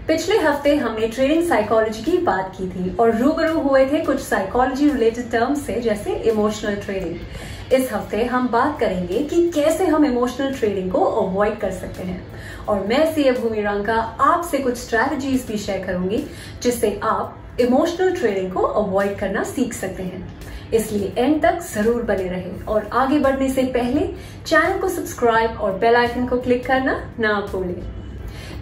पिछले हफ्ते हमने ट्रेडिंग साइकोलॉजी की बात की थी और रूबरू हुए थे कुछ साइकोलॉजी रिलेटेड टर्म्स से, जैसे इमोशनल ट्रेडिंग। इस हफ्ते हम बात करेंगे कि कैसे हम इमोशनल ट्रेडिंग को अवॉइड कर सकते हैं और मैं सीए भूमि रंका आपसे कुछ स्ट्रैटेजीज भी शेयर करूंगी जिससे आप इमोशनल ट्रेडिंग को अवॉइड करना सीख सकते हैं। इसलिए एंड तक जरूर बने रहें और आगे बढ़ने से पहले चैनल को सब्सक्राइब और बेल आइकन को क्लिक करना ना भूलें।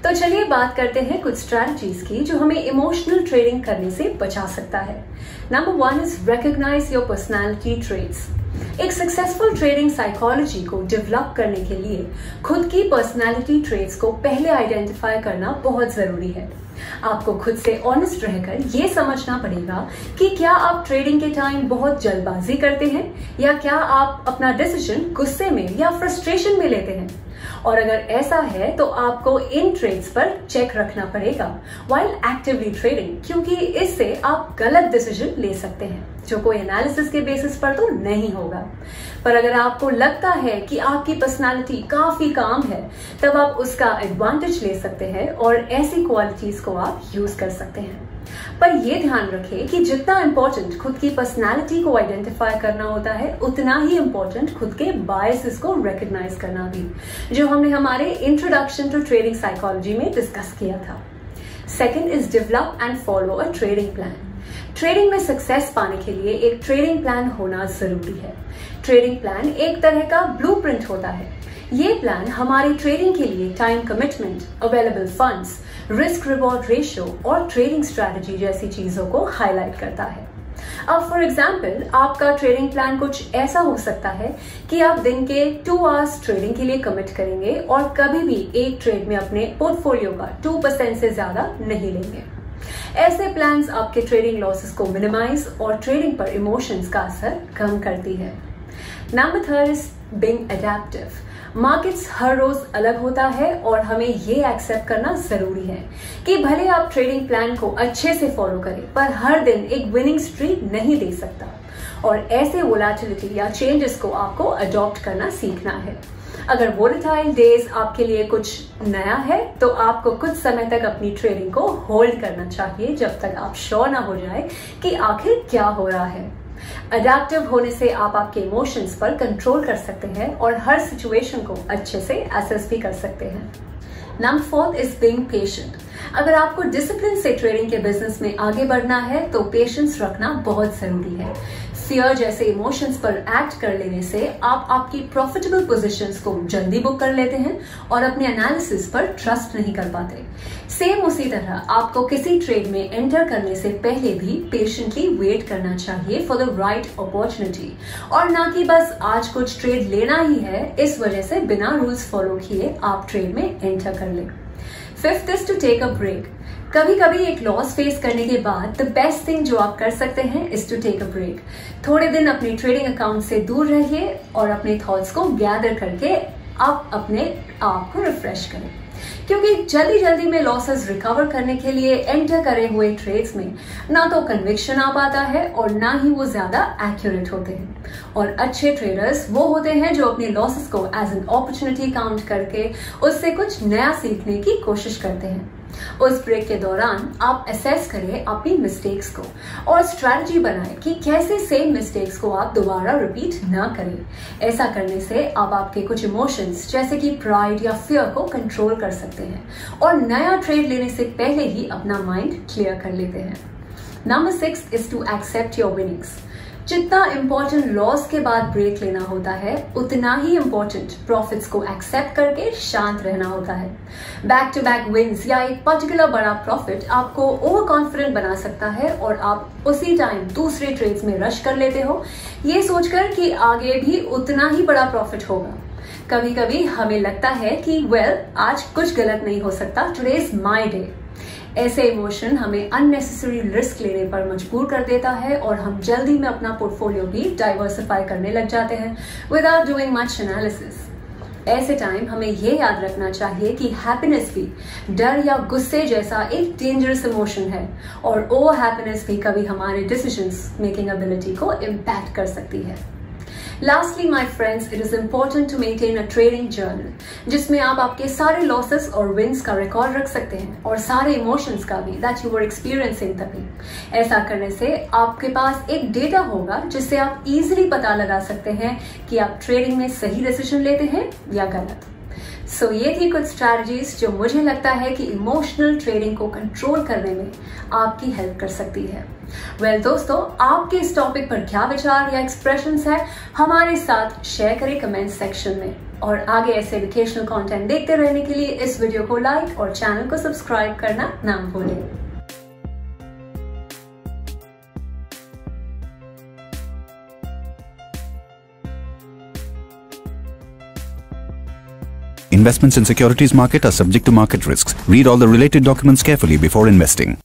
तो चलिए बात करते हैं कुछ स्ट्रैटेजीज की जो हमें इमोशनल ट्रेडिंग करने से बचा सकता है। Number 1 is recognize your personality traits. एक सक्सेसफुल ट्रेडिंग साइकोलॉजी को डेवलप करने के लिए खुद की पर्सनालिटी ट्रेट्स को पहले आइडेंटिफाई करना बहुत जरूरी है। आपको खुद से ऑनेस्ट रहकर ये समझना पड़ेगा कि क्या आप ट्रेडिंग के टाइम बहुत जल्दबाजी करते हैं या क्या आप अपना डिसीजन गुस्से में या फ्रस्ट्रेशन में लेते हैं। और अगर ऐसा है तो आपको इन ट्रेड्स पर चेक रखना पड़ेगा व्हाइल एक्टिवली ट्रेडिंग, क्योंकि इससे आप गलत डिसीजन ले सकते हैं जो कोई एनालिसिस के बेसिस पर तो नहीं होगा। पर अगर आपको लगता है कि आपकी पर्सनालिटी काफी काम है तब आप उसका एडवांटेज ले सकते हैं और ऐसी क्वालिटीज को आप यूज कर सकते हैं। पर यह ध्यान रखें कि जितना इंपॉर्टेंट खुद की पर्सनालिटी को आइडेंटिफाई करना होता है उतना ही इंपॉर्टेंट खुद के बायसेस को रिकॉग्नाइज करना भी, जो हमने हमारे इंट्रोडक्शन टू ट्रेडिंग साइकोलॉजी में डिस्कस किया था। Second is develop and follow a trading plan. Trading में सक्सेस पाने के लिए एक ट्रेडिंग प्लान होना जरूरी है। ट्रेडिंग प्लान एक तरह का ब्लूप्रिंट होता है। ये प्लान हमारी ट्रेडिंग के लिए time commitment, available funds, risk reward ratio और ट्रेडिंग स्ट्रैटेजी जैसी चीजों को हाईलाइट करता है। अब फॉर एग्जाम्पल आपका ट्रेडिंग प्लान कुछ ऐसा हो सकता है कि आप दिन के 2 आवर्स ट्रेडिंग के लिए कमिट करेंगे और कभी भी एक ट्रेड में अपने पोर्टफोलियो का 2% से ज्यादा नहीं लेंगे। ऐसे प्लान्स आपके ट्रेडिंग लॉसेस को मिनिमाइज और ट्रेडिंग पर इमोशंस का असर कम करती है। Number 3 is being adaptive. Markets हर रोज अलग होता है और हमें ये एक्सेप्ट करना जरूरी है कि भले आप ट्रेडिंग प्लान को अच्छे से फॉलो करें पर हर दिन एक विनिंग स्ट्रीक नहीं दे सकता और ऐसे वोलेटिलिटी या चेंजेस को आपको अडॉप्ट करना सीखना है। अगर वोलेटाइल डेज आपके लिए कुछ नया है तो आपको कुछ समय तक अपनी ट्रेडिंग को होल्ड करना चाहिए जब तक आप श्योर ना हो जाए कि आखिर क्या हो रहा है। अडैप्टिव होने से आप आपके इमोशंस पर कंट्रोल कर सकते हैं और हर सिचुएशन को अच्छे से एसेस भी कर सकते हैं। Number 4 is being patient. अगर आपको डिसिप्लिन से ट्रेडिंग के बिजनेस में आगे बढ़ना है तो पेशेंस रखना बहुत जरूरी है। फियर जैसे इमोशंस पर एक्ट कर लेने से आप आपकी प्रॉफिटेबल पोजीशंस को जल्दी बुक कर लेते हैं और अपने एनालिसिस पर ट्रस्ट नहीं कर पाते। सेम उसी तरह आपको किसी ट्रेड में एंटर करने से पहले भी पेशेंटली वेट करना चाहिए फॉर द राइट अपॉर्चुनिटी और ना कि बस आज कुछ ट्रेड लेना ही है इस वजह से बिना रूल्स फॉलो किए आप ट्रेड में एंटर कर लें। 5th is to take a break. कभी कभी एक लॉस फेस करने के बाद द बेस्ट थिंग जो आप कर सकते हैं is to take a break. थोड़े दिन अपने ट्रेडिंग अकाउंट से दूर रहिए और अपने थॉट्स को गैदर करके आप अपने आप को रिफ्रेश करें, क्योंकि जल्दी जल्दी में लॉसेस रिकवर करने के लिए एंटर करे हुए ट्रेड्स में ना तो कन्विक्शन आ पाता है और ना ही वो ज्यादा एक्यूरेट होते हैं। और अच्छे ट्रेडर्स वो होते हैं जो अपने लॉसेस को एज एन अपॉर्चुनिटी काउंट करके उससे कुछ नया सीखने की कोशिश करते हैं। उस ब्रेक के दौरान आप असेस करें अपनी मिस्टेक्स को और स्ट्रैटेजी बनाएं कि कैसे सेम मिस्टेक्स को आप दोबारा रिपीट ना करें। ऐसा करने से आप आपके कुछ इमोशंस जैसे कि प्राइड या फियर को कंट्रोल कर सकते हैं और नया ट्रेड लेने से पहले ही अपना माइंड क्लियर कर लेते हैं। Number 6 is to accept your winnings. जितना इंपॉर्टेंट लॉस के बाद ब्रेक लेना होता है उतना ही इंपॉर्टेंट प्रॉफिट्स को एक्सेप्ट करके शांत रहना होता है। बैक टू बैक विंस या एक पर्टिकुलर बड़ा प्रॉफिट आपको ओवर कॉन्फिडेंट बना सकता है और आप उसी टाइम दूसरे ट्रेड्स में रश कर लेते हो ये सोचकर कि आगे भी उतना ही बड़ा प्रॉफिट होगा। कभी कभी हमें लगता है कि आज कुछ गलत नहीं हो सकता, टुडे इज माय डे। ऐसे इमोशन हमें अननेसेसरी रिस्क लेने पर मजबूर कर देता है और हम जल्दी में अपना पोर्टफोलियो भी डाइवर्सिफाई करने लग जाते हैं विदाउट डूइंग मच एनालिसिस। ऐसे टाइम हमें ये याद रखना चाहिए कि हैप्पीनेस भी डर या गुस्से जैसा एक डेंजरस इमोशन है और ओवर हैप्पीनेस भी कभी हमारे डिसीजंस मेकिंग एबिलिटी को इम्पैक्ट कर सकती है। Lastly, my friends, it is important to maintain a trading journal, जिसमें आप आपके सारे losses और wins का रिकॉर्ड रख सकते हैं और सारे इमोशंस का भी that you were experiencing तभी। ऐसा करने से आपके पास एक डेटा होगा जिससे आप इजीली पता लगा सकते हैं कि आप ट्रेडिंग में सही डिसीजन लेते हैं या गलत। सो ये थी कुछ स्ट्रैटेजीज जो मुझे लगता है कि इमोशनल ट्रेडिंग को कंट्रोल करने में आपकी हेल्प कर सकती है। वेल दोस्तों, आपके इस टॉपिक पर क्या विचार या एक्सप्रेशंस है हमारे साथ शेयर करें कमेंट सेक्शन में, और आगे ऐसे एजुकेशनल कंटेंट देखते रहने के लिए इस वीडियो को लाइक और चैनल को सब्सक्राइब करना ना भूलें। Investments in securities market are subject to market risks. Read all the related documents carefully before investing.